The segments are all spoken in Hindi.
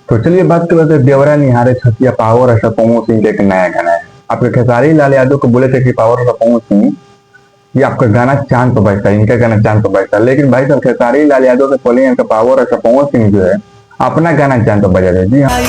तो चलिए बात कर लेते हैं देवरा निहारे छतिया पावर ऐसा पवन सिंह का एक नया गाना है। आपके खेसारी लाल यादव को बोले थे कि पावर ऐसा पवन सिंह ये आपका गाना चांद पर बजता है, इनका गाना चांद पर बजता है, लेकिन भाई साहब खेसारी लाल यादव से पहले इनका पावर ऐसा पवन सिंह जो है अपना गाना चांद पर बजा रहे। जी हाँ,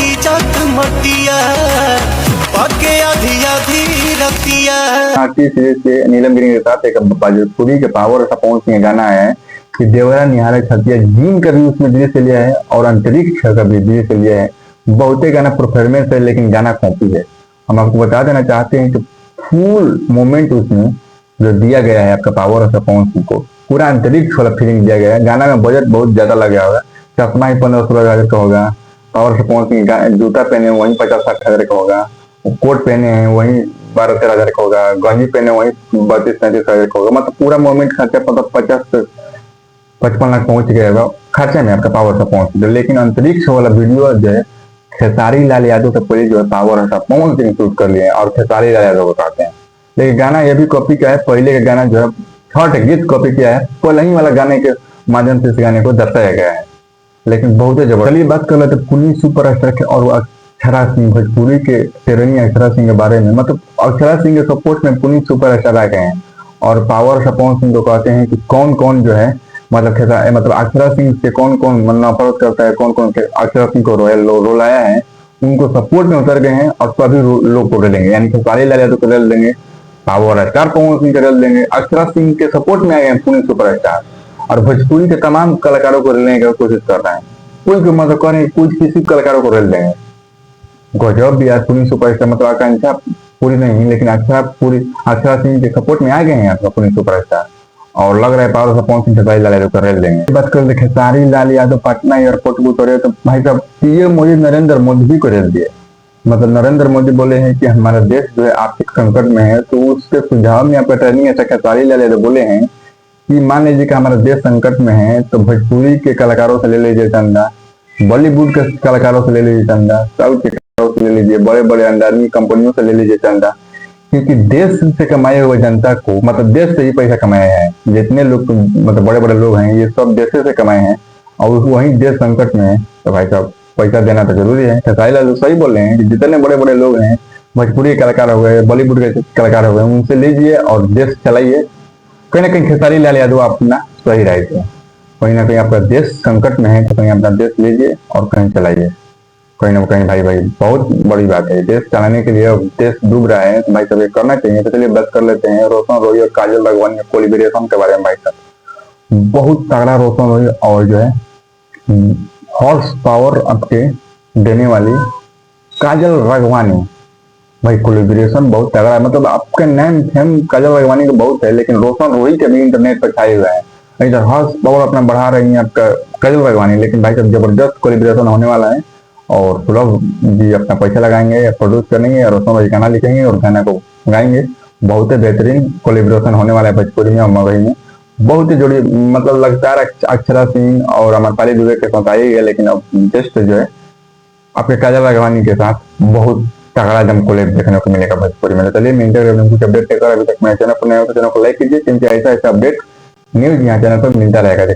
भारतीय सीरीज के नीलम गिरी के साथ एक भोजपुरी के पावर ऐसा पवन सिंह गाना है कि देवरा निहारे छतिया जीन का भी उसमें दृश्य लिया है और अंतरिक्ष का भी दृश्य लिया है। बहुते गाना परफॉर्मेंस है लेकिन गाना कॉपी है। हम आपको बता देना चाहते हैं कि फुल मोमेंट उसमें जो दिया गया है आपका पावर ऑफ पवन सिंह को, पूरा अंतरिक्ष वाला फीलिंग दिया गया है। गाना में बजट बहुत ज्यादा लगा होगा, चश्मा ही 15-16 हजार का होगा। पावर ऑफ पवन सिंह जूता पहने वही 50-60 हजार का होगा, कोट पहने हैं वही 12-13 हजार का होगा, गंजी पहने वही 32-33 हजार का होगा। मतलब पूरा मोमेंट खर्चा 50 से 55 लाख पहुंच गया होगा खर्चे में आपका पावर ऑफ पवन सिंह। लेकिन अंतरिक्ष वाला वीडियो जो है खेसारी लाल यादव से पहले जो है power of Pawan Singh shoot कर लिए और खेसारी लाल यादव बताते हैं। लेकिन गाना ये भी कॉपी का है, पहले का गाना जो है थर्ड गीत कॉपी किया है, पहले ही वाला गाने के माध्यम से इस गाने को दर्शाया गया है। लेकिन बहुत ही जबरदस्त। चलिए बात कर लेते पुलिस सुपरस्टार के और अक्षरा सिंह, भोजपुरी के तेरनी अक्षरा सिंह के बारे में। मतलब अक्षरा सिंह के सपोर्ट में पुलिस सुपरस्टार आ गए हैं और पावर ऑफ पवन सिंह को कहते हैं कि कौन कौन जो है मतलब अक्षरा सिंह से कौन कौन नफरत करता है, कौन कौन अक्षरा सिंह को रोलाया है, उनको सपोर्ट में उतर गए हैं और सभी लोग को रेलेंगे। यानी खेसारी लाल यादव को रेल देंगे, पावर स्टार पवन सिंह को रेल देंगे, अक्षरा सिंह के सपोर्ट में आए हैं पुलिस सुपरस्टार और भोजपुरी के तमाम कलाकारों को रेलने की कोशिश कर रहे हैं। कुछ को मतलब करें कुछ किसी कलाकारों को रेल देंगे। गजब भी यार, पुलिस सुपरस्टार मतलब आकांक्षा पूरी नहीं लेकिन अक्षरा सिंह के सपोर्ट में आ गए हैं आपका पुलिस सुपरस्टार और लग रहा है पावर ऑफ पवन सिंह खेसारी लाल यादव को रेल देंगे। बात कर खेसारी लाल यादव पटना एयरपोर्ट को उतरे तो भाई साहब पीएम मोदी नरेंद्र मोदी भी को रेल दिए। मतलब नरेंद्र मोदी बोले हैं कि हमारा देश जो है आर्थिक संकट में है, तो उसके सुझाव में आपका ट्रेनिंग ऐसा खेसारी लाल यादव बोले हैं कि मान लीजिए कि हमारा देश संकट में है तो भोजपुरी के कलाकारों से ले लीजिए चंदा, बॉलीवुड के कलाकारों से ले लीजिए चंदा, साउथ के कलाकारों से ले लीजिए, बड़े बड़े अंडरमी कंपनियों से ले लीजिए चंदा, क्योंकि देश से कमाए हुए जनता को मतलब देश से ही पैसा कमाया है। जितने लोग मतलब बड़े बड़े लोग हैं ये सब देश से कमाए हैं और वही देश संकट में है, तो भाई साहब पैसा देना तो जरूरी है। खेसारी लाल सही बोल रहे हैं कि जितने बड़े बड़े लोग हैं, भोजपुरी के कलाकार हो गए, बॉलीवुड के कलाकार हो गए, उनसे लीजिए और देश चलाइए। कहीं ना कहीं खेसारी लाल यादव अपना सही रहे थे, कहीं ना कहीं आपका देश संकट में है तो कहीं अपना देश लीजिए और कहीं चलाइए। कहीं ना कहीं भाई बहुत बड़ी बात है, देश चलाने के लिए देश डूब रहा है तो भाई सब करना चाहिए। तो चलिए बात कर लेते हैं रोशन रोही और काजल राघवानी के कोलिब्रेशन के बारे में। भाई साहब बहुत तगड़ा रोशन रोही और जो है हॉर्स पावर आपके देने वाली काजल राघवानी, भाई कोलिब्रेशन बहुत तगड़ा है। मतलब आपके नेम फेम काजल राघवानी को बहुत है लेकिन रोशन रोही के भी इंटरनेट पर छाए हुए हैं। इधर हॉर्स पावर अपना बढ़ा रही है आपका काजल राघवानी, लेकिन भाई साहब जबरदस्त कोलिब्रेशन होने वाला है और सुलभ जी अपना पैसा लगाएंगे या प्रोड्यूस करेंगे और रोशन रोही गाना लिखेंगे और गाना को गाएंगे। बहुत ही बेहतरीन कोलिब्रेशन होने वाला है भोजपुरी में और मगही में। बहुत ही जोड़ी मतलब लगता है अक्षरा सिंह और अमरपाली दुबे के साथ आई है, लेकिन अब जस्ट जो है आपके काजल राघवानी के साथ बहुत तगड़ा जम कोलेब देखने को मिलेगा भोजपुरी में। चलिए मिलते हैं कुछ अपडेट लेकर। अभी तक मेरे चैनल पर नए हो तो चैनल को लाइक कीजिए क्योंकि ऐसा ऐसा अपडेट न्यूज यहाँ चैनल पर मिलता रहेगा।